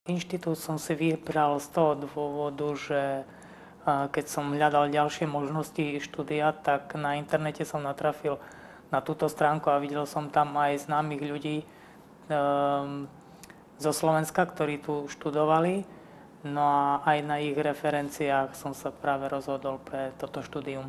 Inštitút som si vybral z toho dôvodu, že keď som hľadal ďalšie možnosti štúdia, tak na internete som natrafil na túto stránku a videl som tam aj známych ľudí zo Slovenska, ktorí tu študovali. No a aj na ich referenciách som sa práve rozhodol pre toto štúdium.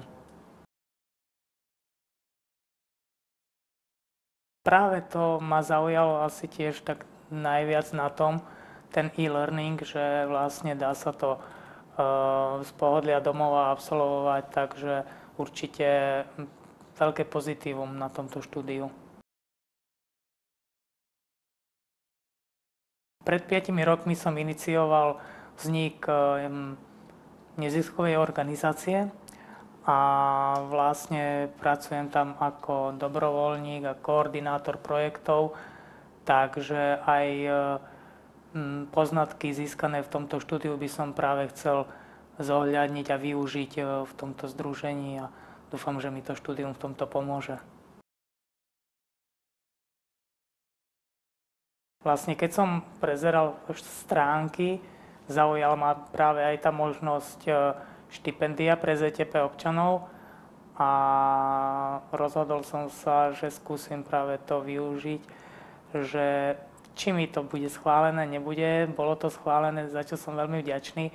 Práve to ma zaujalo asi tiež tak najviac na tom, ten e-learning, že vlastne dá sa to z pohodlia domova absolvovať, takže určite veľké pozitívum na tomto štúdiu. Pred 5 rokmi som inicioval vznik neziskovej organizácie a vlastne pracujem tam ako dobrovoľník a koordinátor projektov, takže aj poznatky získané v tomto štúdiu by som práve chcel zohľadniť a využiť v tomto združení a dúfam, že mi to štúdium v tomto pomôže. Vlastne keď som prezeral stránky, zaujala ma práve aj tá možnosť štipendia pre ZTP občanov a rozhodol som sa, že skúsim práve to využiť, že či mi to bude schválené, nebude. Bolo to schválené, za čo som veľmi vďačný.